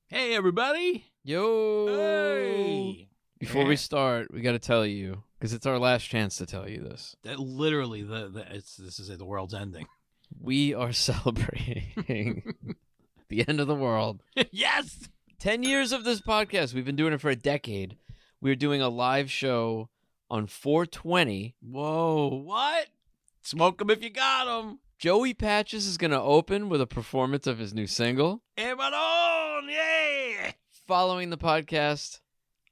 Hey, everybody. Yo! Hey! Before we start, we got to tell you, because it's our last chance to tell you this. That literally, this is it. The world's ending. We are celebrating the end of the world. Yes! 10 years of this podcast. We've been doing it for a decade. We're doing a live show on 4/20. Whoa, what? Smoke them if you got them. Joey Patches is going to open with a performance of his new single. Ebalon, yeah! Following the podcast,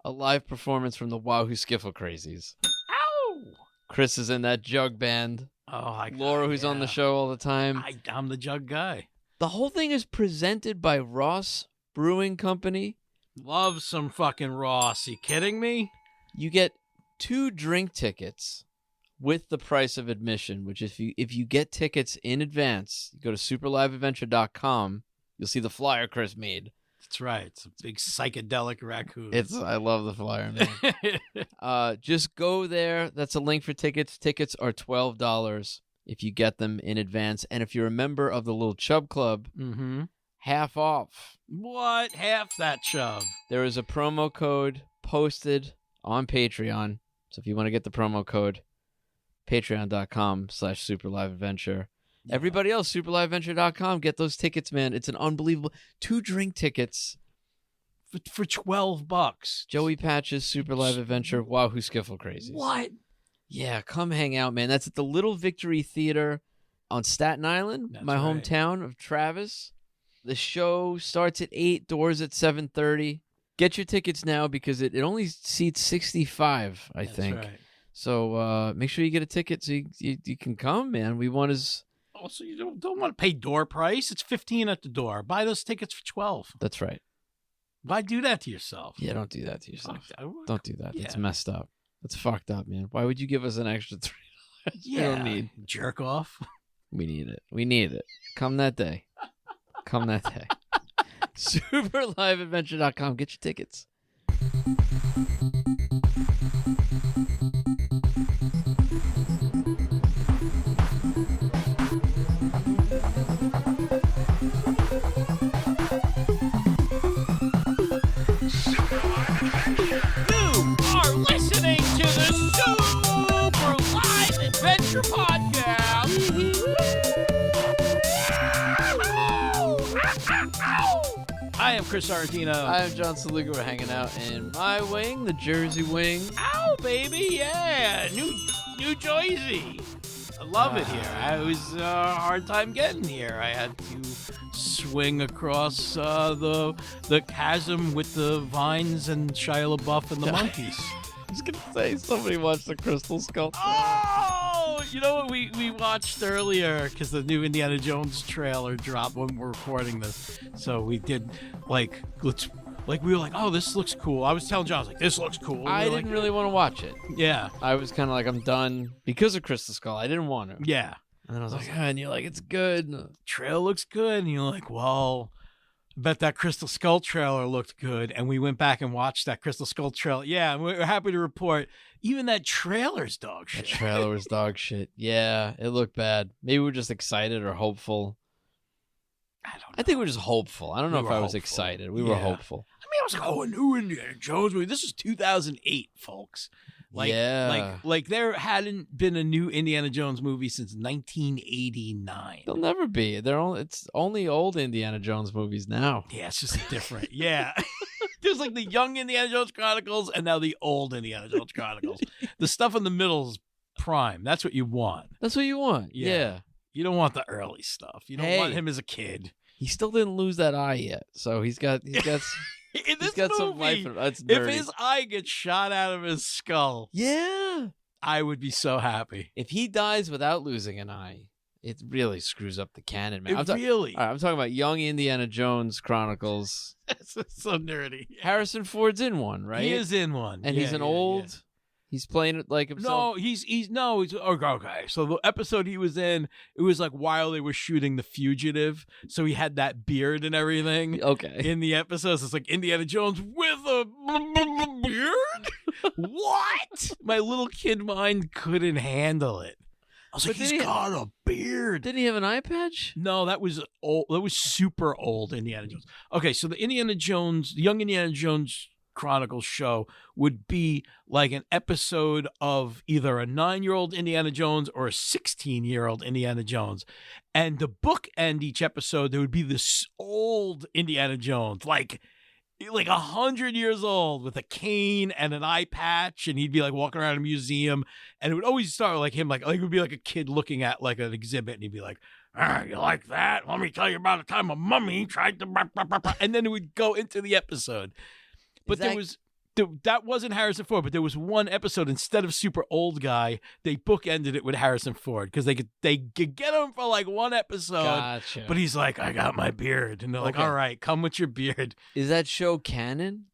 a live performance from the Wahoo Skiffle Crazies. Ow! Chris is in that jug band. Laura, who's on the show all the time. I'm the jug guy. The whole thing is presented by Ross Brewing Company. Love some fucking Ross. You kidding me? You get 2 drink tickets with the price of admission, which if you get tickets in advance, you go to superliveadventure.com, you'll see the flyer Chris made. That's right. It's a big psychedelic raccoon. I love the flyer, man. Just go there. That's a link for tickets. Tickets are $12 if you get them in advance. And if you're a member of the Little Chub Club, half off. What? Half that chub. There is a promo code posted on Patreon. So if you want to get the promo code, patreon.com/superliveadventure. Yeah. Everybody else, superliveadventure.com. Get those tickets, man. It's an unbelievable 2 drink tickets for $12. Joey Patches, Super Live Adventure, Wahoo Skiffle Crazies. What? Yeah, come hang out, man. That's at the Little Victory Theater on Staten Island, hometown of Travis. The show starts at 8, doors at 7:30. Get your tickets now because it only seats 65, I think. Right. So make sure you get a ticket so you can come, man. We want as... Oh, so you don't want to pay door price? It's $15 at the door. Buy those tickets for $12. That's right. Why do that to yourself? Yeah, don't do that to yourself. Don't do that. Yeah. It's messed up. It's fucked up, man. Why would you give us an extra $3? Yeah. We don't need. Jerk off. We need it. We need it. Come that day. Come that day. Superliveadventure.com. Get your tickets. I am Chris Arantino. I am John Saluga. We're hanging out in my wing, the Jersey wing. Ow, baby, yeah, New Jersey. I love it here. It was a hard time getting here. I had to swing across the chasm with the vines and Shia LaBeouf and the monkeys. I was gonna say somebody watched the Crystal Skull. Oh, you know what we watched earlier because the new Indiana Jones trailer dropped when we're recording this. So we did we were like, oh, this looks cool. I was telling John, I was like, this looks cool. I didn't really want to watch it. Yeah, I was kind of like, I'm done because of Crystal Skull. I didn't want to. Yeah, and then I was like, and you're like, it's good. The trail looks good, and you're like, well. I bet that Crystal Skull trailer looked good, and we went back and watched that Crystal Skull trailer. Yeah, and we're happy to report, even that trailer's dog shit. That trailer was dog shit. Yeah, it looked bad. Maybe we're just excited or hopeful. I don't know. I think we're just hopeful. I don't know if I was excited. We were hopeful. I mean, I was like, oh, a new Indiana Jones movie. This is 2008, folks. Like there hadn't been a new Indiana Jones movie since 1989. There'll never be. It's only old Indiana Jones movies now. Yeah, it's just different. Yeah. There's like the young Indiana Jones Chronicles and now the old Indiana Jones Chronicles. The stuff in the middle is prime. That's what you want. That's what you want. Yeah. You don't want the early stuff. You don't want him as a kid. He still didn't lose that eye yet. So he's got in this movie, some life. That's if his eye gets shot out of his skull, I would be so happy. If he dies without losing an eye, it really screws up the canon, man. I'm talking about young Indiana Jones Chronicles. That's so nerdy. Harrison Ford's in one, right? He is in one, and he's an old. Yeah. He's playing it like himself. No, he's okay. So the episode he was in, it was like while they were shooting The Fugitive, so he had that beard and everything. Okay. In the episodes, it's like Indiana Jones with a beard. What? My little kid mind couldn't handle it. I was like, But he's got a beard. Didn't he have an eye patch? No, that was old. That was super old Indiana Jones. Okay, so the Young Indiana Jones Chronicles show would be like an episode of either a 9-year-old Indiana Jones or a 16-year-old Indiana Jones. And the bookend each episode, there would be this old Indiana Jones, like 100 years old with a cane and an eye patch, and he'd be like walking around a museum, and it would always start like him, like it would be like a kid looking at like an exhibit, and he'd be like, you like that? Let me tell you about a time a mummy tried to, and then it would go into the episode. But that wasn't Harrison Ford, but there was one episode, instead of super old guy, they bookended it with Harrison Ford because they could get him for like one episode. Gotcha. But he's like, I got my beard. And they're like, all right, come with your beard. Is that show canon?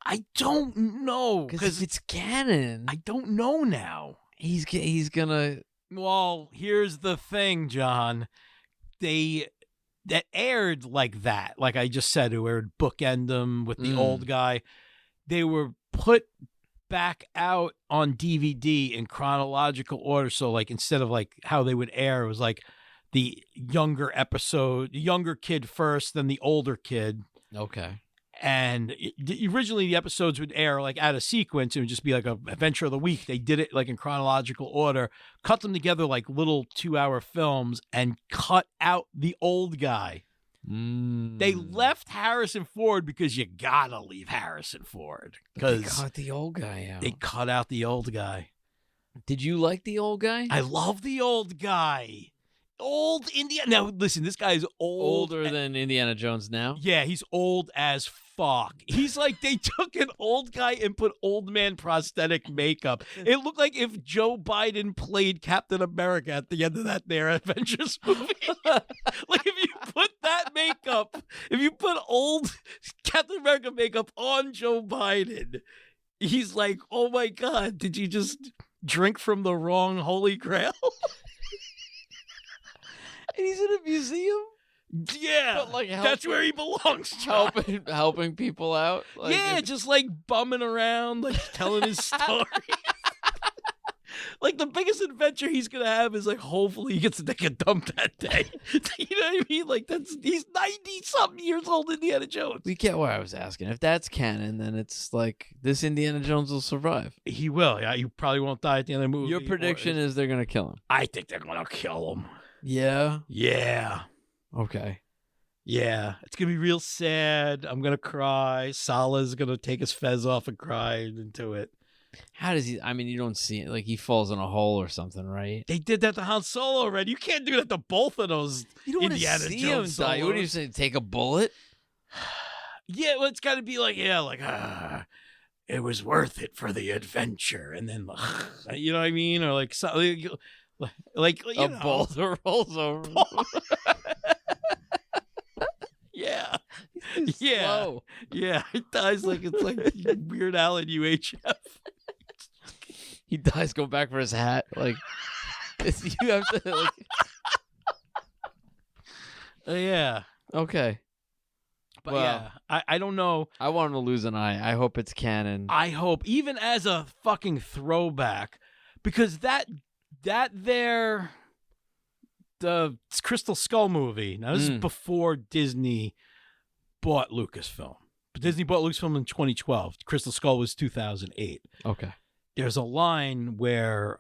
I don't know. Because if it's canon, I don't know now. He's gonna. Well, here's the thing, John. That aired like that. Like I just said, it would bookend them with the old guy. They were put back out on DVD in chronological order. So like instead of like how they would air, it was like the younger kid first, then the older kid. Okay. And originally the episodes would air like out of sequence. It would just be like a adventure of the week. They did it like in chronological order, cut them together like little 2-hour films, and cut out the old guy. They left Harrison Ford because you gotta leave Harrison Ford. They cut the old guy out. They cut out the old guy. Did you like the old guy? I love the old guy. Old Indiana. Now, listen, this guy is older than Indiana Jones now. Yeah, he's old as fuck. He's like, they took an old guy and put old man prosthetic makeup. It looked like if Joe Biden played Captain America at the end of that there Avengers movie. Like if you put that makeup, if you put old Captain America makeup on Joe Biden, he's like, oh my God, did you just drink from the wrong Holy Grail? And he's in a museum? Yeah, but like that's where he belongs, John. Helping people out? Like, yeah, just like bumming around, like telling his story. Like the biggest adventure he's going to have is like hopefully he gets to take a dump that day. You know what I mean? Like he's 90-something years old, Indiana Jones. We get what I was asking. If that's canon, then it's like this Indiana Jones will survive. He will. Yeah, you probably won't die at the end of the movie. Your prediction is they're going to kill him. I think they're going to kill him. Yeah? Yeah. Okay. Yeah. It's going to be real sad. I'm going to cry. Salah's going to take his fez off and cry into it. How does he? I mean, you don't see it. Like he falls in a hole or something, right? They did that to Han Solo already. You can't do that to both of those you don't Indiana see Jones him die. What do you say? Take a bullet? Yeah, well, it's got to be like, it was worth it for the adventure. And then, you know what I mean? Or like, you a know. boulder rolls over. Yeah. Yeah. Slow. Yeah. It dies like it's like Weird Al and UHF. He dies going back for his hat. Like, you have to, like. Yeah. Okay. But well, yeah, I don't know. I want him to lose an eye. I hope it's canon. I hope, even as a fucking throwback, because the Crystal Skull movie. Now, this is before Disney bought Lucasfilm. But Disney bought Lucasfilm in 2012. Crystal Skull was 2008. Okay. There's a line where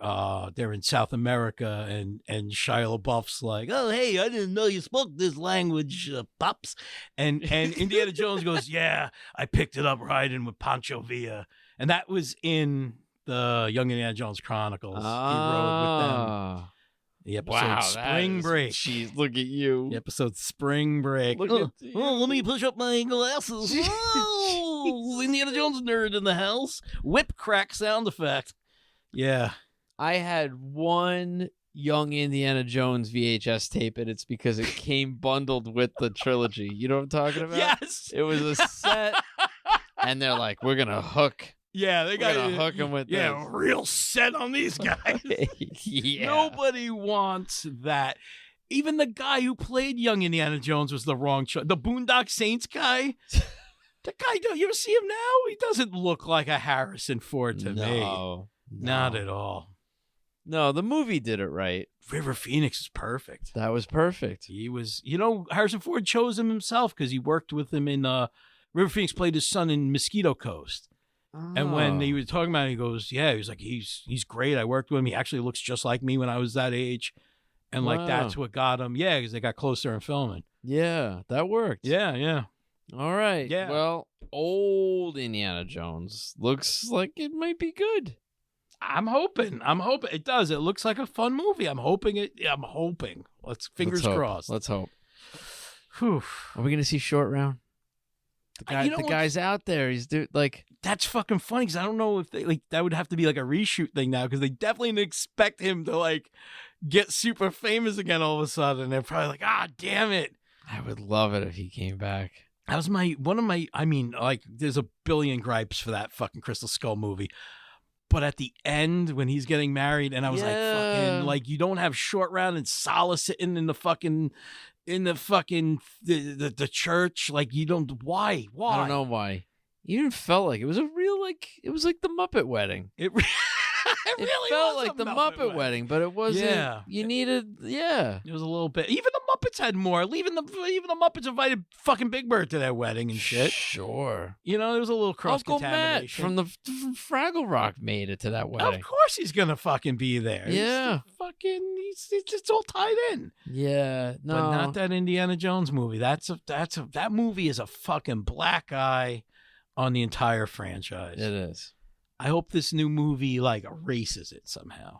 they're in South America and Shia LaBeouf's like, oh, hey, I didn't know you spoke this language, Pops. And Indiana Jones goes, yeah, I picked it up riding with Pancho Villa. And that was in the Young Indiana Jones Chronicles. He rode with them. The episode Spring Break. Jeez, look at you. The episode Spring Break. Let me push up my glasses. Oh, Indiana Jones nerd in the house. Whip crack sound effect. Yeah. I had one Young Indiana Jones VHS tape, and it's because it came bundled with the trilogy. You know what I'm talking about? Yes. It was a set, and they're like, we're going to hook. Yeah, they got to hook him with this. Real set on these guys. Yeah. Nobody wants that. Even the guy who played young Indiana Jones was the wrong choice. The Boondock Saints guy. The guy, you ever see him now? He doesn't look like a Harrison Ford to me. No. Not at all. No, the movie did it right. River Phoenix is perfect. That was perfect. He was, Harrison Ford chose him himself because he worked with him in, River Phoenix played his son in Mosquito Coast. Oh. And when he was talking about it, he goes, yeah, he was like, he's great. I worked with him. He actually looks just like me when I was that age. And like, that's what got him. Yeah, because they got closer in filming. Yeah, that worked. Yeah. All right. Yeah. Well, old Indiana Jones looks like it might be good. I'm hoping. It does. It looks like a fun movie. I'm hoping. Fingers crossed. Let's hope. Whew. Are we going to see Short Round? The guy's out there. He's that's fucking funny because I don't know if they that would have to be like a reshoot thing now because they definitely didn't expect him to get super famous again all of a sudden. They're probably like, damn it. I would love it if he came back. That was there's a billion gripes for that fucking Crystal Skull movie. But at the end, when he's getting married, and I was you don't have Short Round and Sala sitting in the the church. You don't, why? I don't know why. You even felt like it was a real, it was like the Muppet Wedding. It really felt was like the Muppet Wedding, but it wasn't. Yeah. You needed, It was a little bit. Even the Muppets had more. Even the Muppets invited fucking Big Bird to their wedding and shit. Sure. There was a little cross-contamination. Uncle Matt from Fraggle Rock made it to that wedding. Of course he's going to fucking be there. Yeah. It's all tied in. Yeah. No. But not that Indiana Jones movie. That movie is a fucking black eye on the entire franchise. It is. I hope this new movie erases it somehow.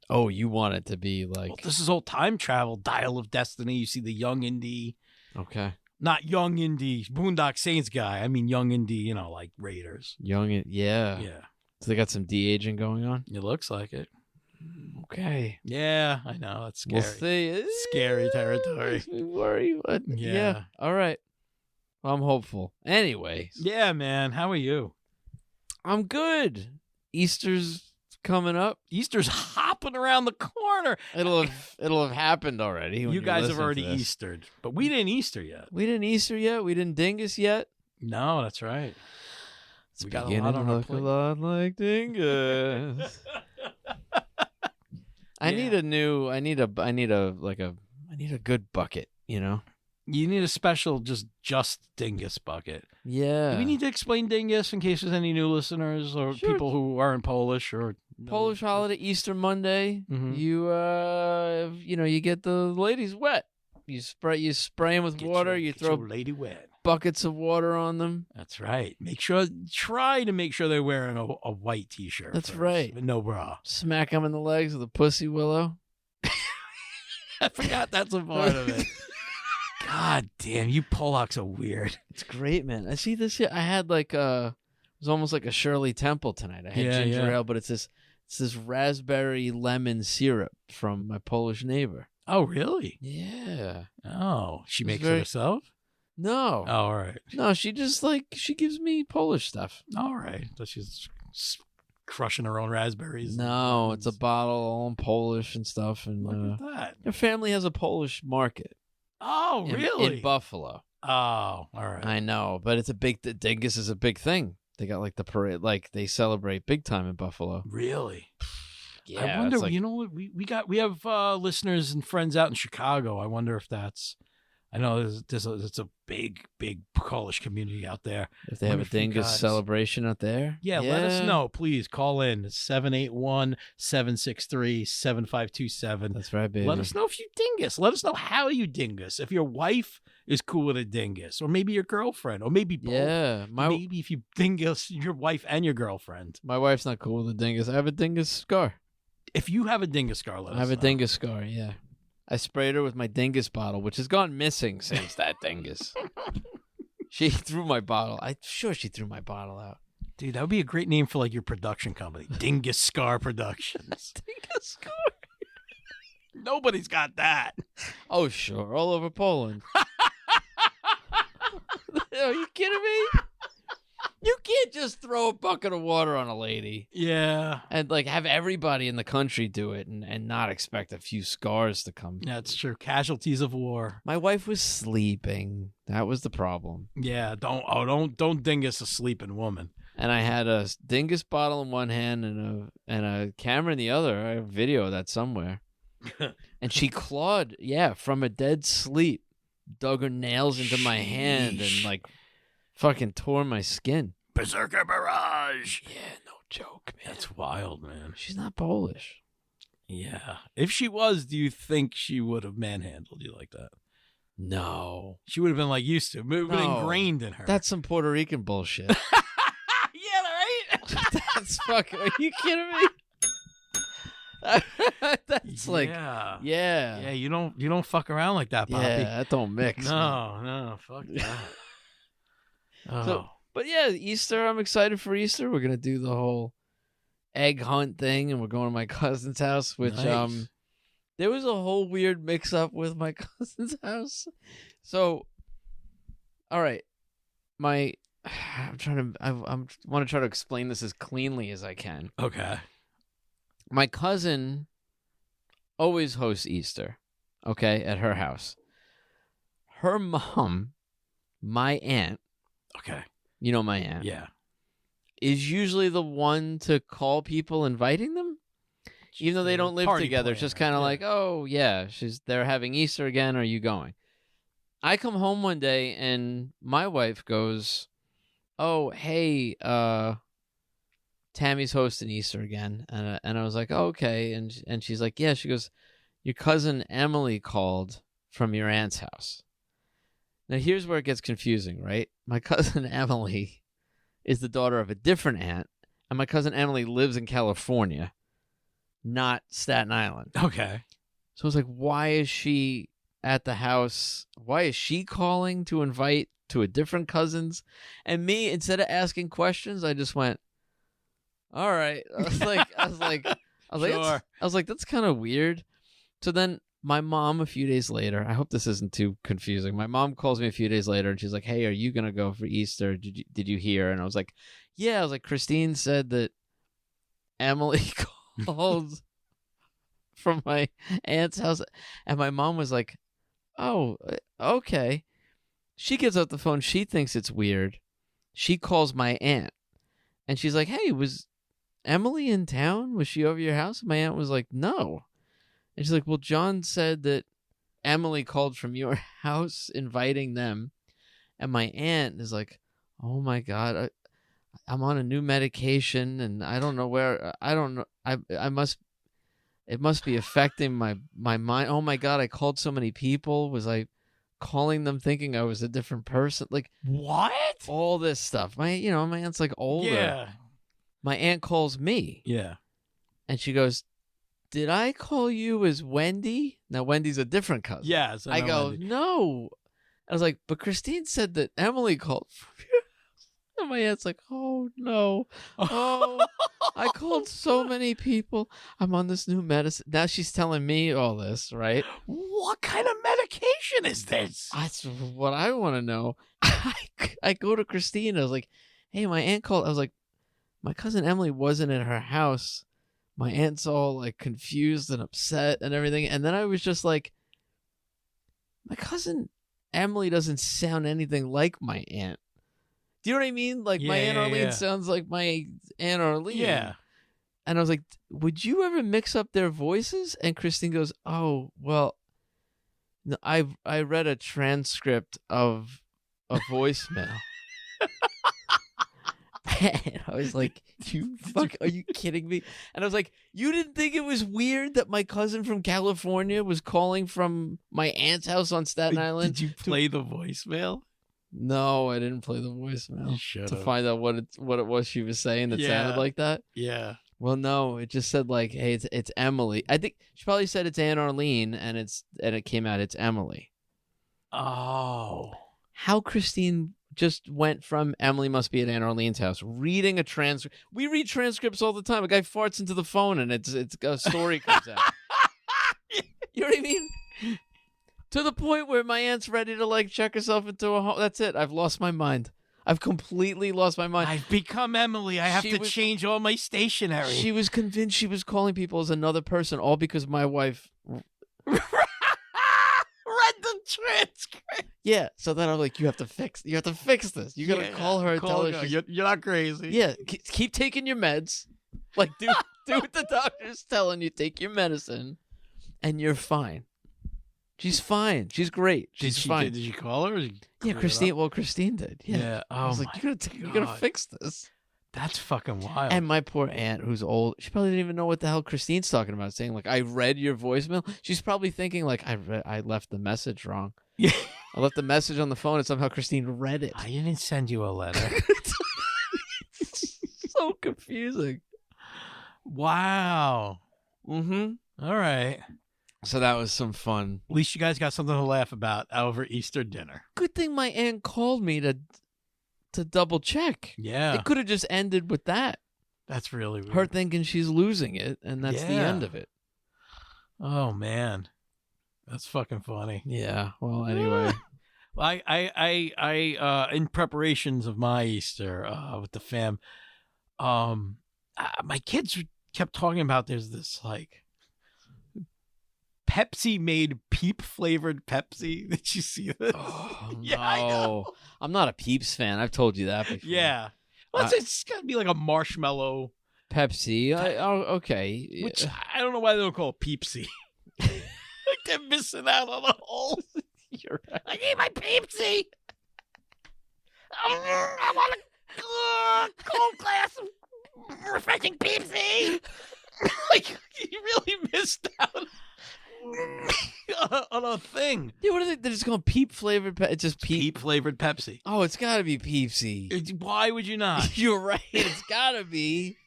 Oh, you want it to be this is all time travel, Dial of Destiny. You see the young Indy. Okay. Not young Indy, Boondock Saints guy. I mean young Indy, Raiders. Yeah. Yeah. So they got some de-aging going on? It looks like it. Okay. Yeah, I know. That's scary. We'll see. Scary territory. Makes me worry, but yeah. All right. Well, I'm hopeful. Anyways. Yeah, man. How are you? I'm good. Easter's coming up. Easter's hopping around the corner. It'll have happened already. You guys have already Eastered, but we didn't Easter yet. We didn't Easter yet. We didn't Dyngus yet. No, that's right. It's beginning to look a lot like Dyngus. I need a good bucket, You need a special just Dyngus bucket. Yeah. Do we need to explain Dyngus in case there's any new listeners or people who aren't Polish or Polish holiday, Easter Monday. Mm-hmm. You get the ladies wet. You spray them with water. You throw lady wet. Buckets of water on them. That's right. Try to make sure they're wearing a white T-shirt. That's right. With no bra. Smack them in the legs with a pussy willow. I forgot that's a part of it. God damn, you Polacks are weird. It's great, man. I see this shit. I had it was almost like a Shirley Temple tonight. I had ginger ale, but it's this raspberry lemon syrup from my Polish neighbor. Oh, really? Yeah. Oh, she makes it herself? No. Oh, all right. No, she just she gives me Polish stuff. All right. So she's crushing her own raspberries. No, it's a bottle all in Polish and stuff. And look at that. Her family has a Polish market. Oh, really? In Buffalo. Oh, all right. I know, but it's Dyngus is a big thing. They got the parade, they celebrate big time in Buffalo. Really? Yeah. I wonder. We have listeners and friends out in Chicago. I wonder if that's. I know it's a big Polish community out there. If they have a Dyngus celebration out there, let us know. Please call in 781-763-7527. That's right, baby. Let us know if you Dyngus. Let us know how you Dyngus. If your wife is cool with a Dyngus, or maybe your girlfriend, or maybe both. Yeah, maybe if you Dyngus your wife and your girlfriend. My wife's not cool with a Dyngus. I have a Dyngus scar. If you have a Dyngus scar, let us know. I have a Dyngus scar. Yeah. I sprayed her with my Dyngus bottle, which has gone missing since that Dyngus. She threw my bottle. I'm sure she threw my bottle out. Dude, that would be a great name for your production company. Dyngus Scar Productions. Dyngus Scar. Nobody's got that. Oh, sure. All over Poland. Are you kidding me? You can't just throw a bucket of water on a lady. Yeah. And have everybody in the country do it and not expect a few scars to come. That's true. Casualties of war. My wife was sleeping. That was the problem. Yeah. Don't Dyngus a sleeping woman. and I had a Dyngus bottle in one hand and a camera in the other. I have video of that somewhere. And she clawed, from a dead sleep, dug her nails into my hand and like fucking tore my skin. Berserker barrage. Yeah, no joke, man. That's wild, man. She's not Polish. Yeah. If she was, do you think she would have manhandled you like that? No. She would have been like used to. It would have been ingrained in her. That's some Puerto Rican bullshit. Yeah, right? That's fucking... Are you kidding me? That's like... Yeah. Yeah, you don't fuck around like that, Poppy. Yeah, that don't mix. No, fuck that. Oh. So, but yeah, Easter, I'm excited for Easter. We're going to do the whole egg hunt thing, and we're going to my cousin's house, which nice. There was a whole weird mix-up with my cousin's house. So, all right, I want to try to explain this as cleanly as I can. Okay. My cousin always hosts Easter, okay, at her house. Her mom, my aunt, okay, you know my aunt, yeah, is usually the one to call people inviting them. Even though they don't live together, planner. it's just kind of like, oh, yeah, they're having Easter again. Are you going? I come home one day, and my wife goes, oh, hey, Tammy's hosting Easter again. And I was like, oh, okay. And she's like, yeah. She goes, your cousin Emily called from your aunt's house. Now, here's where it gets confusing, right? My cousin Emily is the daughter of a different aunt, and my cousin Emily lives in California, not Staten Island. Okay. So I was like, why is she at the house? Why is she calling to invite to a different cousin's? And me, instead of asking questions, I just went, all right. I was like, that's kind of weird. So then my mom, a few days later, I hope this isn't too confusing. My mom calls me a few days later, and she's like, hey, are you going to go for Easter? Did you hear? And I was like, yeah. I was like, Christine said that Emily called from my aunt's house. And my mom was like, oh, okay. She gets up the phone. She thinks it's weird. She calls my aunt. And she's like, hey, was Emily in town? Was she over your house? And my aunt was like, no. And she's like, well, John said that Emily called from your house inviting them. And my aunt is like, oh, my God, I'm on a new medication, and I don't know where. I don't know. It must be affecting my mind. Oh, my God, I called so many people. Was I calling them thinking I was a different person? Like, what? All this stuff. My aunt's like older. Yeah. My aunt calls me. Yeah. And she goes, did I call you as Wendy? Now, Wendy's a different cousin. Yes. I go, Wendy. No. I was like, but Christine said that Emily called from you. And my aunt's like, oh, no. Oh, I called so many people. I'm on this new medicine. Now she's telling me all this, right? What kind of medication is this? That's what I want to know. I go to Christine. I was like, hey, my aunt called. I was like, my cousin Emily wasn't at her house. My aunt's all like confused and upset and everything. And then I was just like, my cousin Emily doesn't sound anything like my aunt. Do you know what I mean? Like, my Aunt Arlene sounds like my Aunt Arlene. Yeah. And I was like, would you ever mix up their voices? And Christine goes, oh, well, no, I read a transcript of a voicemail. And I was like, are you kidding me? And I was like, you didn't think it was weird that my cousin from California was calling from my aunt's house on Staten Island? Did you play the voicemail? No, I didn't play the voicemail to find out what it was she was saying that sounded like that. Yeah. Well, no, it just said like, hey, it's Emily. I think she probably said it's Aunt Arlene, and it came out it's Emily. Oh. How Christine just went from Emily must be at Aunt Arlene's house, reading a transcript. We read transcripts all the time. A guy farts into the phone, and it's a story comes out. You know what I mean? To the point where my aunt's ready to like check herself into a home. That's it. I've lost my mind. I've completely lost my mind. I've become Emily. I have to change all my stationery. She was convinced she was calling people as another person, all because my wife. Right. read the transcript. Yeah. So then I'm like, you have to fix this. You gotta call her and tell her you're not crazy. Yeah. Keep taking your meds. Like do what the doctor's telling you. Take your medicine, and you're fine. She's fine. She's great. She's fine. Did you call her? Yeah, Christine. Well, Christine did. Yeah. Oh, I was like, you gotta fix this. That's fucking wild. And my poor aunt, who's old, she probably didn't even know what the hell Christine's talking about. Saying like, I read your voicemail. She's probably thinking like, I left the message wrong. Yeah. I left the message on the phone, and somehow Christine read it. I didn't send you a letter. It's so confusing. Wow. Mm-hmm. All right. So that was some fun. At least you guys got something to laugh about over Easter dinner. Good thing my aunt called me to double check. Yeah. It could have just ended with that. That's really weird. Her thinking she's losing it, and that's the end of it. Oh, man. That's fucking funny. Yeah. Well, anyway. Well, I in preparations of my Easter with the fam, my kids kept talking about there's this like Pepsi made peep flavored Pepsi. Did you see this? Oh, yeah, no. I know. I'm not a Peeps fan. I've told you that before. Yeah. Well, it's got to be like a marshmallow Pepsi. Okay. Which I don't know why they don't call it Peepsy. Like they're missing out on the whole. You're right. I need my Peepsy. I want a cold glass of refreshing Peepsy. Like you really missed out on a thing. Yeah, what is it? They're just called Peep flavored. It's just Peep flavored Pepsi. Oh, it's got to be Peepsy. Why would you not? You're right. It's got to be.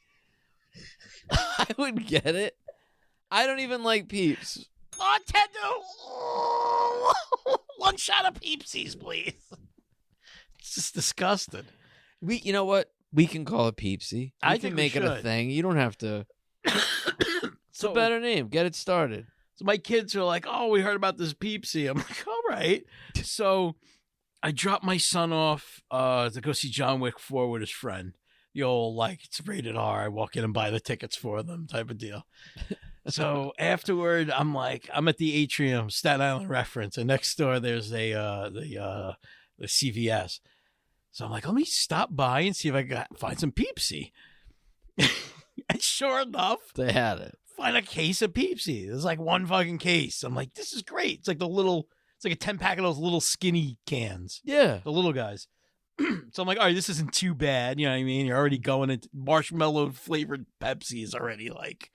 I would get it. I don't even like Peeps. Bartender, one shot of Peepsies, please. It's just disgusting. You know what? We can call it Peepsy. I can think make it a thing. You don't have to. It's a better name. Get it started. So my kids are like, "Oh, we heard about this Peepsy." I'm like, "All right." So I dropped my son off to go see John Wick 4 with his friend. The old like it's rated R. I walk in and buy the tickets for them type of deal. So afterward, I'm at the atrium, Staten Island Reference, and next door there's the CVS. So I'm like, let me stop by and see if I can find some Peepsy. And sure enough, they had it. Find a case of Peepsy. There's like one fucking case. I'm like, this is great. It's like it's like a 10-pack of those little skinny cans. Yeah. The little guys. So I'm like, all right, this isn't too bad. You know what I mean? You're already going into marshmallow flavored Pepsi is already like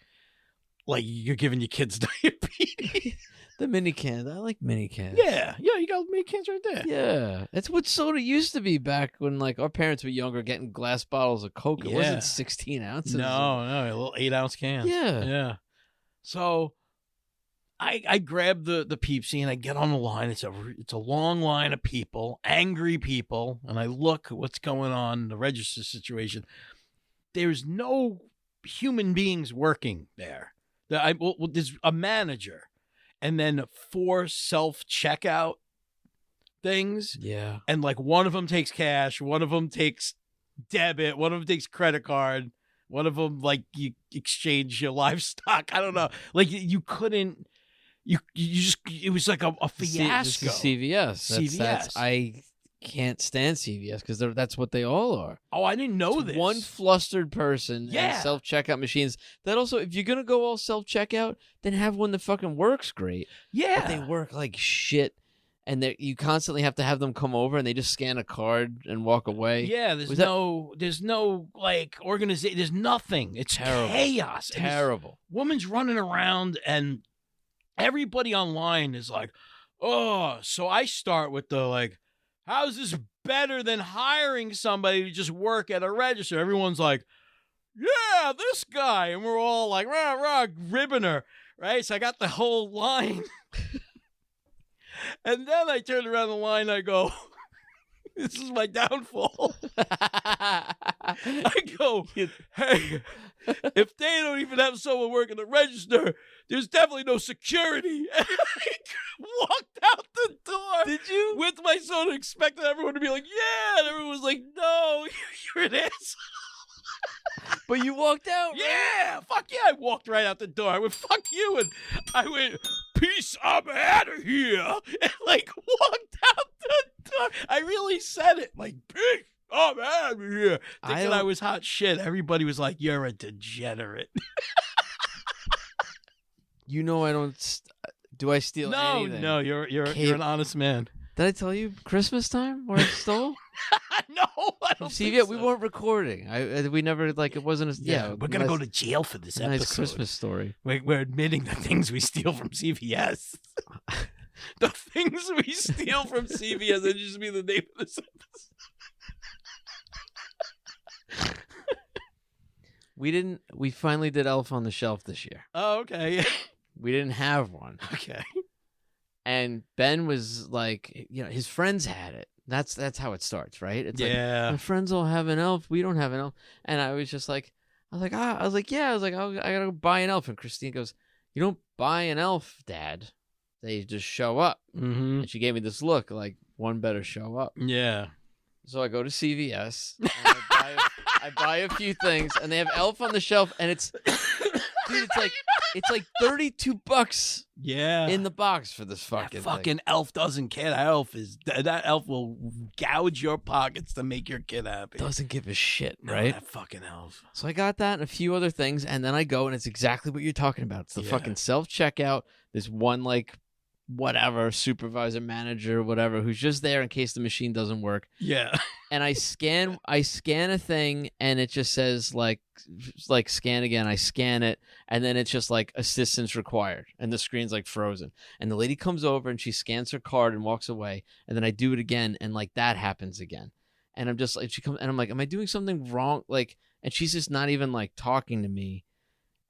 you're giving your kids diabetes. The mini cans. I like mini cans. Yeah, you got mini cans right there. Yeah. That's what soda used to be back when like our parents were younger, getting glass bottles of Coke. It wasn't 16 ounces. No, a little 8-ounce cans. Yeah. Yeah. So I grab the Peepsy and I get on the line. It's a long line of people, angry people, and I look at what's going on in the register situation. There's no human beings working there. There's a manager and then 4 self-checkout things. Yeah. And like one of them takes cash, one of them takes debit, one of them takes credit card, one of them like you exchange your livestock. I don't know. Like you couldn't, you just, it was like a fiasco. CVS. CVS. I can't stand CVS because that's what they all are. Oh, I didn't know this. One flustered person Yeah. and self-checkout machines. That also, if you're going to go all self-checkout, then have one that fucking works great. Yeah. But they work like shit. And you constantly have to have them come over and they just scan a card and walk away. Yeah, there's no like organization. There's nothing. It's terrible. Chaos. Terrible. Woman's running around and everybody online is like, oh, so I start with the like, how's this better than hiring somebody to just work at a register? Everyone's like, yeah, this guy. And we're all like, rah, rah, ribbing her. Right? So I got the whole line. And then I turn around the line and I go, this is my downfall. I go, hey, if they don't even have someone working the register, there's definitely no security. And I walked out the door. Did you? With my son, expecting everyone to be like, yeah. And everyone was like, no, you're an asshole. But you walked out, right? Yeah, fuck yeah. I walked right out the door. I went, fuck you. And I went, peace, I'm out of here, and like walked out the door. I really said it, like, peace, I'm out of here, thinking I was hot shit. Everybody was like, you're a degenerate. You know, I don't. Do I steal anything? No, you're an honest man. Did I tell you Christmas time where I stole? No, I don't See, think yeah, so. we weren't recording. We never, like, it wasn't a... Yeah, we're going to go to jail for this episode. Nice Christmas story. We're admitting the things we steal from CVS. The things we steal from CVS, that just be the name of this episode. We finally did Elf on the Shelf this year. Oh, okay. We didn't have one. Okay. And Ben was like, you know, his friends had it. That's how it starts, right? It's like, my friends all have an elf. We don't have an elf. And I was like, I gotta go buy an elf. And Christine goes, you don't buy an elf, Dad. They just show up. Mm-hmm. And she gave me this look, like, one better show up. Yeah. So I go to CVS. And I buy a few things, and they have Elf on the Shelf, and it's, dude, it's like $32. Yeah. In the box for this fucking thing. elf doesn't care. That elf will gouge your pockets to make your kid happy. Doesn't give a shit, No, right? That fucking elf. So I got that and a few other things, and then I go, and it's exactly what you're talking about. It's the fucking self-checkout. This one, like, whatever, supervisor, manager, whatever, who's just there in case the machine doesn't work. Yeah. And I scan a thing, and it just says, like scan again. I scan it, and then it's just like assistance required, and the screen's like frozen. And the lady comes over, and she scans her card and walks away, and then I do it again, and like that happens again. And I'm just like, she comes, and I'm like, am I doing something wrong? Like, and she's just not even like talking to me,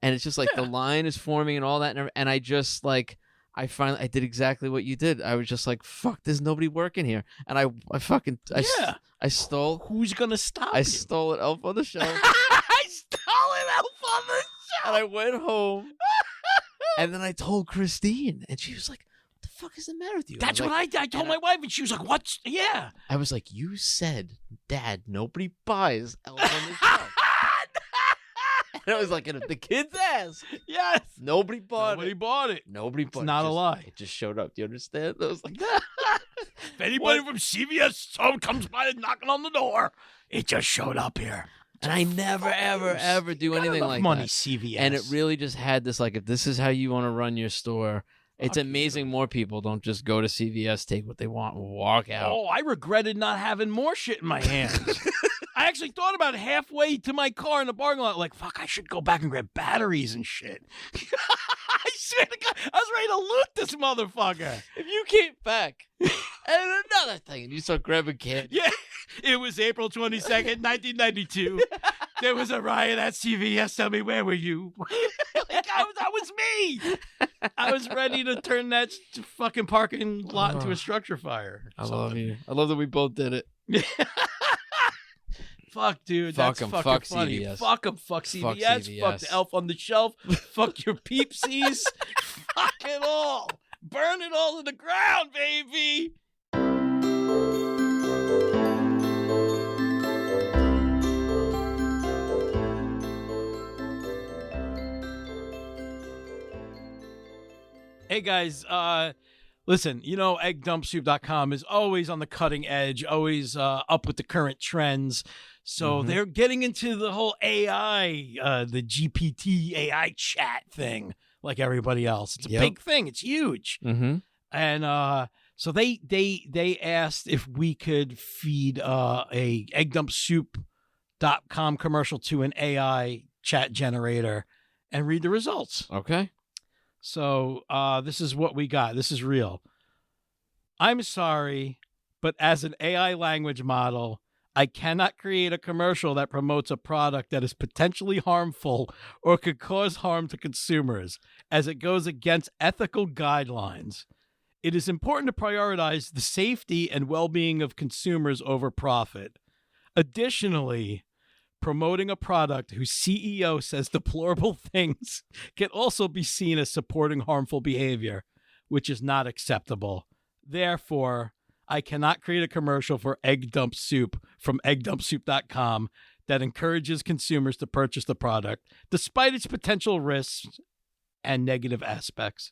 and it's just like the line is forming and all that, and I just like. I did exactly what you did. I was just like, fuck, there's nobody working here. And I stole. Who's going to stop you? I stole an Elf on the Shelf. I stole an Elf on the Shelf. And I went home. And then I told Christine. And she was like, what the fuck is the matter with you? That's what I told my wife. And she was like, what? Yeah. I was like, you said, Dad, nobody buys Elf on the Shelf. And I was like, the kids asked. Yes. Nobody bought it. Nobody bought it. It's not a lie. It just showed up. Do you understand? I was like, if anybody from CVS comes by knocking on the door, it just showed up here. And I never, ever do anything like money, that. CVS. And it really just had this, like, if this is how you want to run your store, it's amazing more people don't just go to CVS, take what they want, and walk out. Oh, I regretted not having more shit in my hands. I actually thought about it halfway to my car in the parking lot, like, fuck, I should go back and grab batteries and shit. I swear to God, I was ready to loot this motherfucker. If you came back, and another thing, and you start grabbing candy. Yeah, it was April 22nd, 1992. There was a riot at CVS. Tell me, where were you? Like, that was me. I was ready to turn that fucking parking lot into a structure fire. I love you. I love that we both did it. Fuck, dude. Fuck That's 'em. fucking Fuck funny. CVS. Fuck them. Fuck CVS. Fuck the Elf on the Shelf. Fuck your peepsies. Fuck it all. Burn it all to the ground, baby. Hey, guys. Listen, you know, eggdumpsoup.com is always on the cutting edge, always up with the current trends. So they're getting into the whole AI, the GPT AI chat thing, like everybody else. It's a big thing. It's huge. Mm-hmm. And so they asked if we could feed a eggdumpsoup.com commercial to an AI chat generator and read the results. Okay. So this is what we got. This is real. I'm sorry, but as an AI language model, I cannot create a commercial that promotes a product that is potentially harmful or could cause harm to consumers, as it goes against ethical guidelines. It is important to prioritize the safety and well-being of consumers over profit. Additionally, promoting a product whose CEO says deplorable things can also be seen as supporting harmful behavior, which is not acceptable. Therefore, I cannot create a commercial for Egg Dump Soup from eggdumpsoup.com that encourages consumers to purchase the product, despite its potential risks and negative aspects.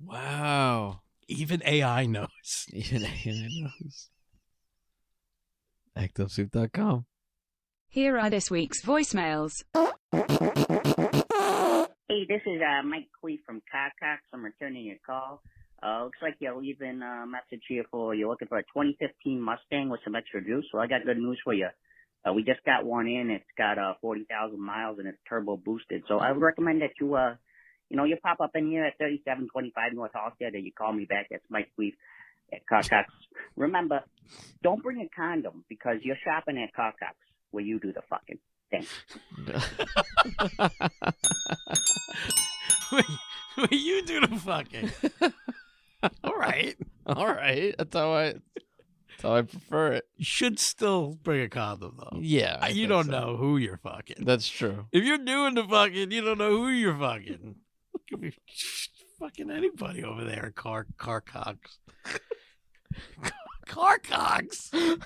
Wow. Even AI knows. Even AI knows. ActiveSoup.com. Here are this week's voicemails. Hey, this is Mike Quee from Carcox. I'm returning your call. Looks like you're leaving a message here for you're looking for a 2015 Mustang with some extra juice. Well, I got good news for you. We just got one in. It's got 40,000 miles and it's turbo boosted. So I would recommend that you you pop up in here at 3725 North Halstead and you call me back. That's Mike Quee at Carcox. Remember, don't bring a condom because you're shopping at Carcox where you do the fucking. Thanks. Wait, you do the fucking. All right. That's how I prefer it. You should still bring a condom, though. Yeah. You don't know who you're fucking. That's true. If you're doing the fucking, you don't know who you're fucking. Could be fucking anybody over there at Carcox. Carcox.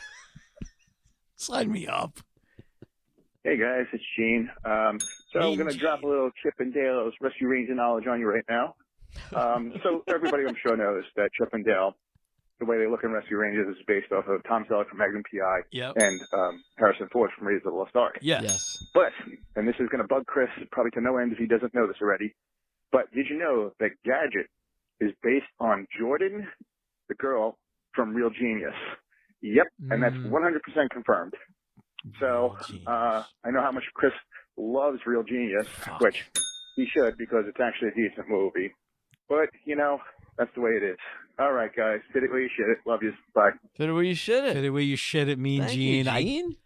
Sign me up. Hey guys, it's Gene. So I'm going to drop a little Chip and Dale's Rescue Ranger knowledge on you right now. So everybody I'm sure knows that Chip and Dale, the way they look in Rescue Rangers is based off of Tom Selleck from Magnum P.I. Yep. And Harrison Ford from Raiders of the Lost Ark. Yes. But, and this is going to bug Chris probably to no end if he doesn't know this already, but did you know that Gadget is based on Jordan, the girl from Real Genius? Yep, and that's 100% confirmed. So, I know how much Chris loves Real Genius, which he should because it's actually a decent movie. But, that's the way it is. All right, guys. Fit it where you shit it. Love you. Bye. Fit it where you shit it. Fit it where you shit it, Mean Thank Gene. you, Gene.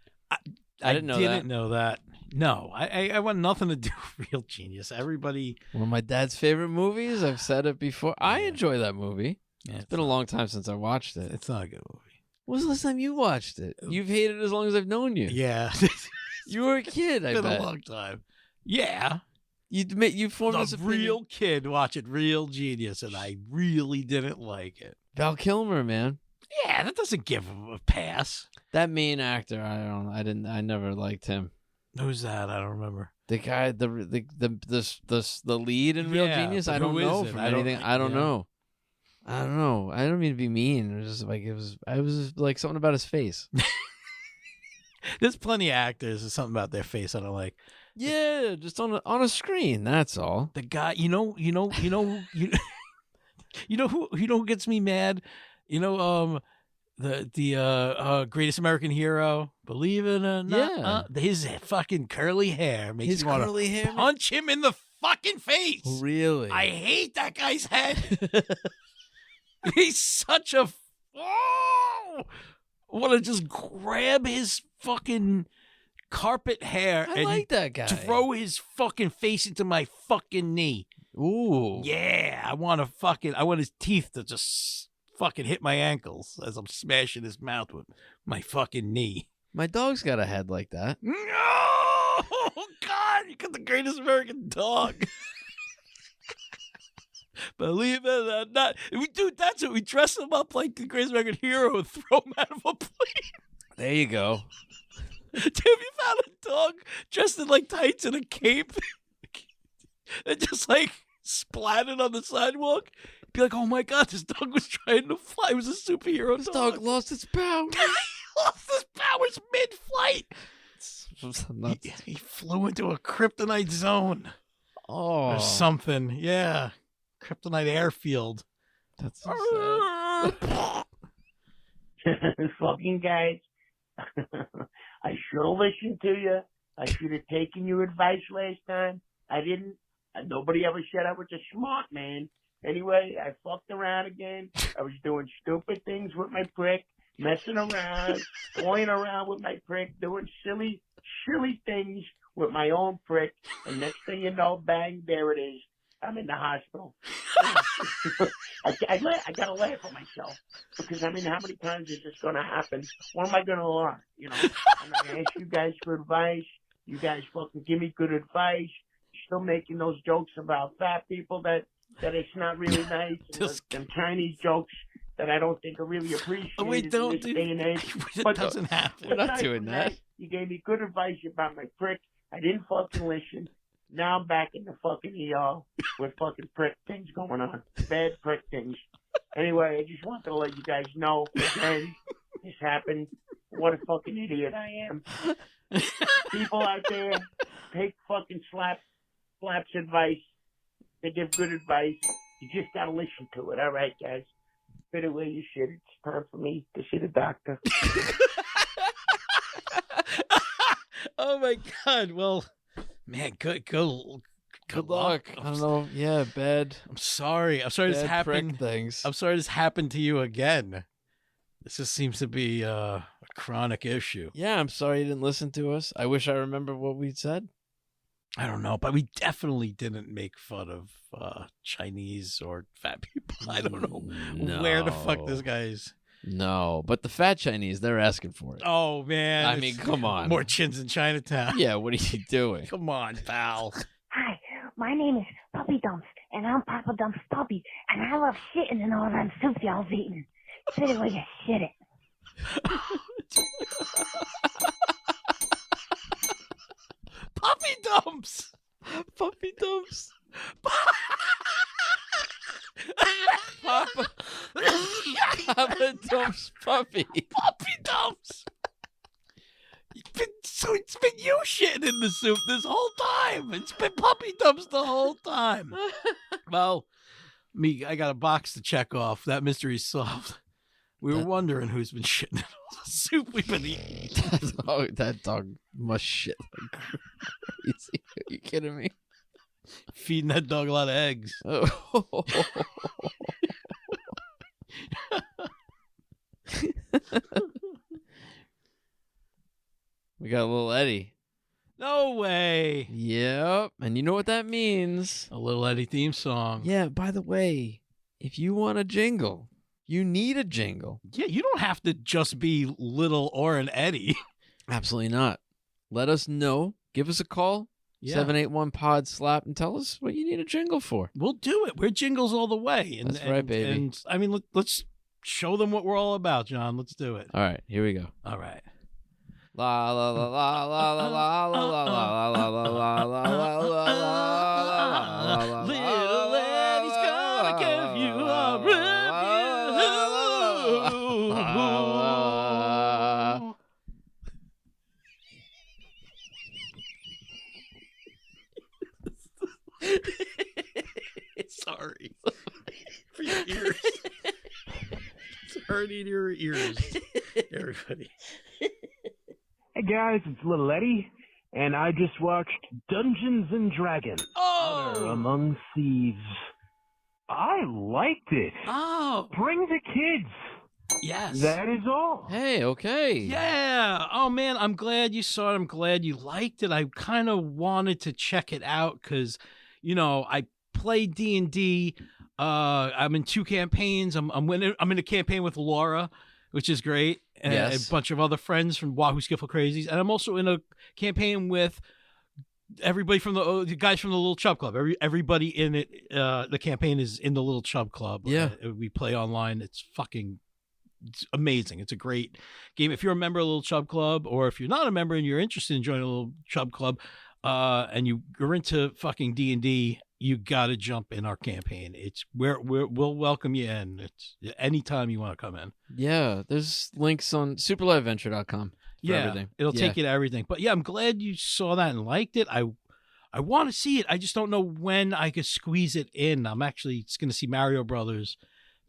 I didn't know that. No, I want nothing to do with Real Genius. Everybody. One of my dad's favorite movies. I've said it before. I enjoy that movie. Yeah, it's been a long time since I watched it. It's not a good movie. When was the last time you watched it? You've hated it as long as I've known you. Yeah. You were a kid, I bet. It's been a long time. Yeah. You formed this opinion. Real kid watching Real Genius, and I really didn't like it. Val Kilmer, man. Yeah, that doesn't give him a pass. That main actor, I never liked him. Who's that? I don't remember. The guy, the lead in Real Genius. I don't know from anything. I don't know. I don't know. I don't mean to be mean. It was just like I was like something about his face. There's plenty of actors. There's something about their face I don't like. Yeah, just on a screen. That's all. The guy, you know who gets me mad? The Greatest American Hero. Believe it or not, his fucking curly hair makes me want to punch him in the fucking face. Really? I hate that guy's head. He's such a. I want to just grab his fucking carpet hair I and like that guy. Throw his fucking face into my fucking knee. Ooh. Yeah, I want his teeth to just fucking hit my ankles as I'm smashing his mouth with my fucking knee. My dog's got a head like that. No! God, you got the Greatest American Dog. Believe it or not. That's it. We dress him up like the Greatest American Hero and throw him out of a plane. There you go. Dude, have you found a dog dressed in like tights and a cape and just like splattered on the sidewalk? Be like, oh my God, this dog was trying to fly. It was a superhero This dog lost its powers. He lost his powers mid-flight. He flew into a kryptonite zone. Oh. Or something. Yeah. Kryptonite airfield. That's so sad. Fucking guys. I should have listened to you. I should have taken your advice last time. I didn't. Nobody ever said I was a smart man. Anyway, I fucked around again. I was doing stupid things with my prick, messing around, toying around with my prick, doing silly things with my own prick. And next thing you know, bang, there it is. I'm in the hospital. I gotta laugh at myself because how many times is this gonna happen? What am I gonna learn? I'm gonna ask you guys for advice. You guys fucking give me good advice. Still making those jokes about fat people that it's not really nice. Them Chinese jokes that I don't think are really appreciated in this day and age. It doesn't happen. We're not doing that. You gave me good advice about my prick. I didn't fucking listen. Now I'm back in the fucking ER with fucking prick things going on. Bad prick things. Anyway, I just wanted to let you guys know again, this happened. What a fucking idiot I am. People out there, take fucking Slap's advice. They give good advice. You just gotta listen to it. All right, guys. Fit away your shit. It's time for me to see the doctor. Oh my God! Well, man, good luck. I don't know. Yeah, bad. I'm sorry. I'm sorry this Bad happened. prick things. I'm sorry this happened to you again. This just seems to be a chronic issue. Yeah, I'm sorry you didn't listen to us. I wish I remember what we said. I don't know, but we definitely didn't make fun of Chinese or fat people. I don't know where the fuck this guy's. No, but the fat Chinese, they're asking for it. Oh, man. I mean, come on. More chins in Chinatown. Yeah, what are you doing? Come on, pal. Hi, my name is Puppy Dumps, and I'm Papa Dump's puppy, and I love shitting in all them soup y'all's eating. Sit it where you shit it. Puppy Dumps. Puppy Dumps. Papa Dumps puppy. Puppy Dumps. It's been you shitting in the soup this whole time. It's been Puppy Dumps the whole time. Well, I got a box to check off. That mystery's solved. We were wondering who's been shitting in all the soup we've been eating. That dog must shit like crazy. Are you kidding me? Feeding that dog a lot of eggs. Oh. We got a little Eddie. No way. Yep. And you know what that means. A little Eddie theme song. Yeah, by the way, if you want a jingle, you need a jingle. Yeah, you don't have to just be Little or an Eddie. Absolutely not. Let us know. Give us a call. Yeah. 781-POD-SLAP and tell us what you need a jingle for. We'll do it. We're jingles all the way. And, That's right, baby. And I mean, let's show them what we're all about, John. Let's do it. All right, here we go. All right. La la la la la la la la la la la la la la la la. Little Eddie's gonna give you a review. Sorry for your ears. It's hurting your ears, everybody. Hey guys, it's Little Eddie, and I just watched Dungeons and Dragons: Honor Among Thieves. I liked it. Oh, bring the kids. Yes. That is all. Hey, okay. Yeah. Oh, man, I'm glad you saw it. I'm glad you liked it. I kind of wanted to check it out because, you know, I played D&D. I'm in 2 campaigns. I'm in a campaign with Laura, which is great. And yes. A bunch of other friends from Wahoo Skiffle Crazies. And I'm also in a campaign with everybody from the guys from the Little Chub Club. Everybody in it, the campaign is in the Little Chub Club. Yeah. We play online. It's amazing. It's a great game. If you're a member of Little Chub Club, or if you're not a member and you're interested in joining a Little Chub Club, and you're into fucking D&D, you got to jump in our campaign. We'll welcome you in. It's anytime you want to come in. Yeah, there's links on superliveadventure.com. Yeah, everything. It'll take you to everything. But yeah, I'm glad you saw that and liked it. I want to see it. I just don't know when I could squeeze it in. I'm actually going to see Mario Brothers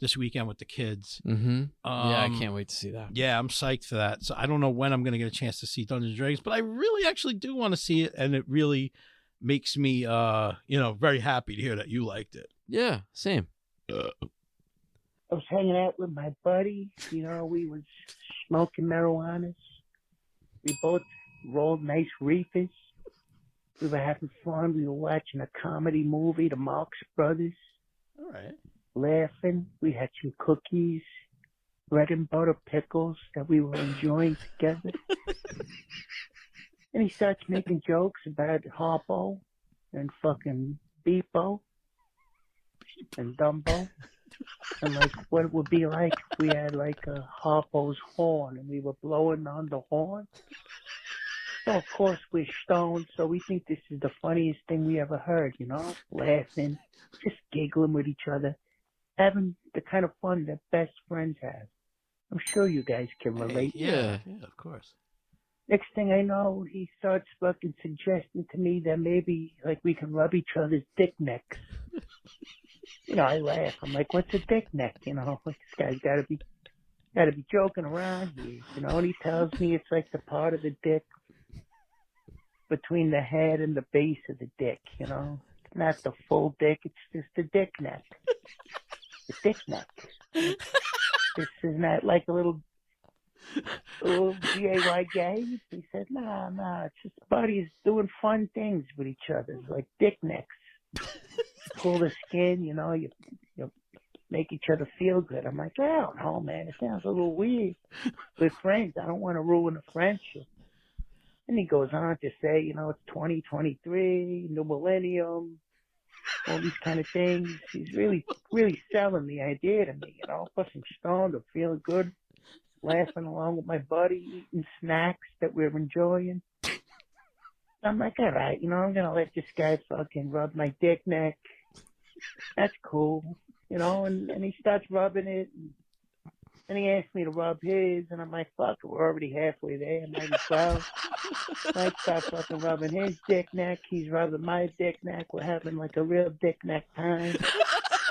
this weekend with the kids. Mm-hmm. Yeah, I can't wait to see that. Yeah, I'm psyched for that. So I don't know when I'm going to get a chance to see Dungeons & Dragons, but I really actually do want to see it, and it really makes me, very happy to hear that you liked it. Yeah, same. I was hanging out with my buddy. We was smoking marijuana. We both rolled nice reefers. We were having fun. We were watching a comedy movie, The Marx Brothers. All right. Laughing. We had some cookies, bread and butter pickles that we were enjoying together. And he starts making jokes about Harpo and fucking Beepo and Dumbo. And like what it would be like if we had like a Harpo's horn and we were blowing on the horn. So, of course, we're stoned, so we think this is the funniest thing we ever heard, laughing, just giggling with each other, having the kind of fun that best friends have. I'm sure you guys can relate. Yeah, of course. Next thing I know, he starts fucking suggesting to me that maybe, we can rub each other's dick necks. I laugh. I'm like, what's a dick neck? This guy's gotta be joking around here, and he tells me it's like the part of the dick between the head and the base of the dick, It's not the full dick, it's just the dick neck. The dick neck. This is not like a little G-A-Y gay. He said, nah, it's just buddies doing fun things with each other, like dick necks. Pull the skin, you make each other feel good. I'm like, I don't know, man. It sounds a little weird. We're friends. I don't want to ruin the friendship. And he goes on to say, it's 2023, new millennium, all these kind of things. He's really, really selling the idea to me, plus I'm stoned, I'm feeling good, laughing along with my buddy, eating snacks that we're enjoying. I'm like, all right, I'm going to let this guy fucking rub my dick neck. That's cool, and he starts rubbing it. And he asked me to rub his, and I'm like, fuck, we're already halfway there. Might as well. I start fucking rubbing his dick neck. He's rubbing my dick neck. We're having like a real dick neck time.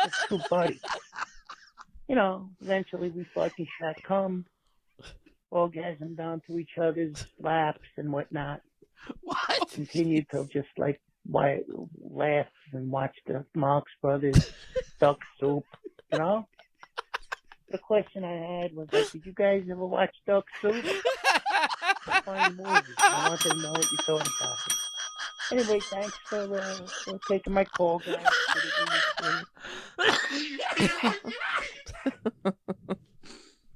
It's two buddies. Eventually we fucking shot cum, orgasm down to each other's laps and whatnot. What? Continued to just laugh and watch the Marx Brothers Duck Soup, The question I had was, did you guys ever watch Duck Soup? Funny movie. I wanted to know what you thought about it. Anyway, thanks for taking my call, guys.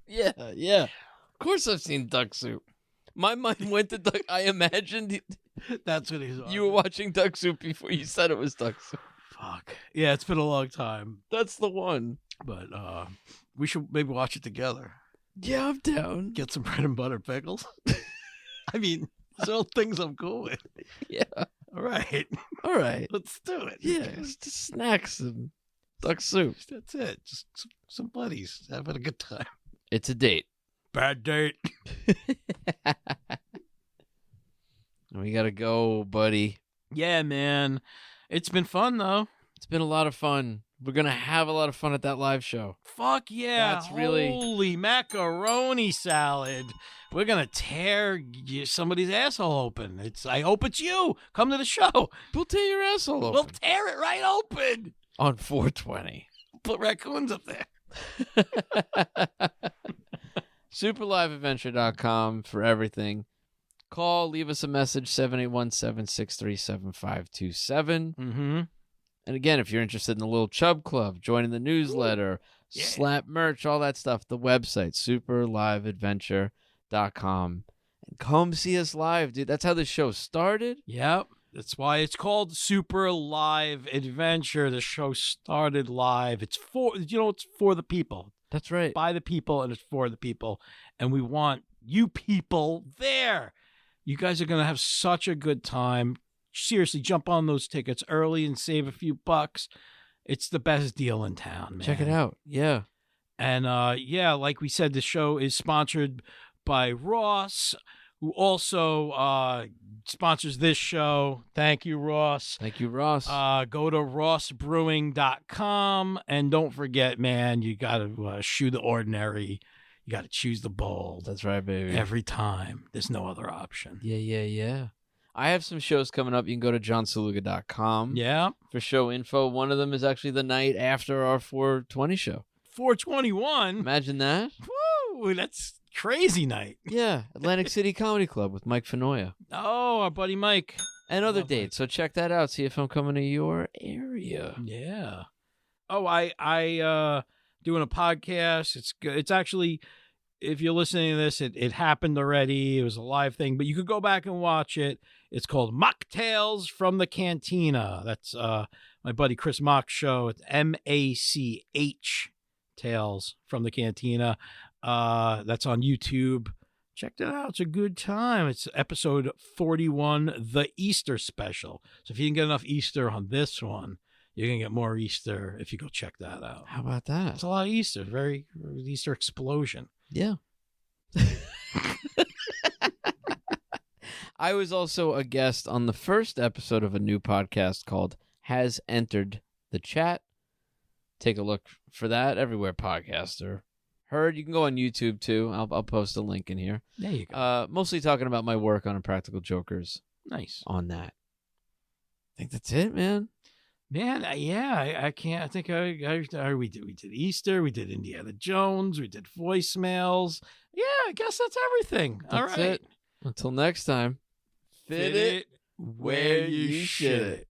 Yeah. Of course I've seen Duck Soup. My mind went to Duck. I imagined that's what he's on. You were watching Duck Soup before you said it was Duck Soup. Fuck. Yeah, it's been a long time. That's the one. But we should maybe watch it together. Yeah, I'm down. Get some bread and butter pickles. I mean, those are all things I'm cool with. Yeah. All right. Let's do it. Yeah, just snacks and Duck Soup. That's it. Just some buddies having a good time. It's a date. Bad date. We gotta go, buddy. Yeah, man. It's been fun, though. It's been a lot of fun. We're going to have a lot of fun at that live show. Fuck yeah. That's really... Holy macaroni salad. We're going to tear somebody's asshole open. I hope it's you. Come to the show. We'll tear your asshole open. We'll tear it right open. On 420. Put raccoons up there. SuperLiveAdventure.com for everything. Call, leave us a message, 781-763-7527. Mm-hmm. And again, if you're interested in the Little Chub Club, joining the newsletter, slap merch, all that stuff, the website, superliveadventure.com. And come see us live, dude. That's how this show started. Yep. That's why it's called Super Live Adventure. The show started live. It's for the people. That's right. By the people, and it's for the people. And we want you people there. You guys are going to have such a good time. Seriously, jump on those tickets early and save a few bucks. It's the best deal in town, man. Check it out. Yeah. And like we said, the show is sponsored by Ross, who also sponsors this show. Thank you, Ross. Thank you, Ross. Go to rossbrewing.com. And don't forget, man, you got to shoe the ordinary. You got to choose the bold. That's right, baby. Every time. There's no other option. Yeah. I have some shows coming up. You can go to johnsaluga.com. Yeah. For show info. One of them is actually the night after our 420 show. 421? Imagine that. Woo! That's crazy night. Yeah. Atlantic City Comedy Club with Mike Fenoya. Oh, our buddy Mike. And other dates. So check that out. See if I'm coming to your area. Yeah. Oh, I doing a podcast. It's good. It's actually, if you're listening to this, it happened already. It was a live thing, but you could go back and watch it. It's called Mocktails from the Cantina. That's my buddy Chris Mock's show. It's MACH Tales from the Cantina. That's on YouTube. Check that out. It's a good time. It's episode 41, the Easter special. So if you didn't get enough Easter on this one, you're going to get more Easter if you go check that out. How about that? It's a lot of Easter. Very Easter explosion. Yeah. I was also a guest on the first episode of a new podcast called Has Entered the Chat. Take a look for that everywhere podcasts are heard. You can go on YouTube too. I'll post a link in here. There you go. Mostly talking about my work on Impractical Jokers. Nice. On that. I think that's it, man. Man, yeah, I can't. I think we did Easter, we did Indiana Jones, we did voicemails. Yeah, I guess that's everything. All right. That's it. Until next time. Fit it where you should it.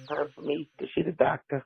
Time for me to see the doctor.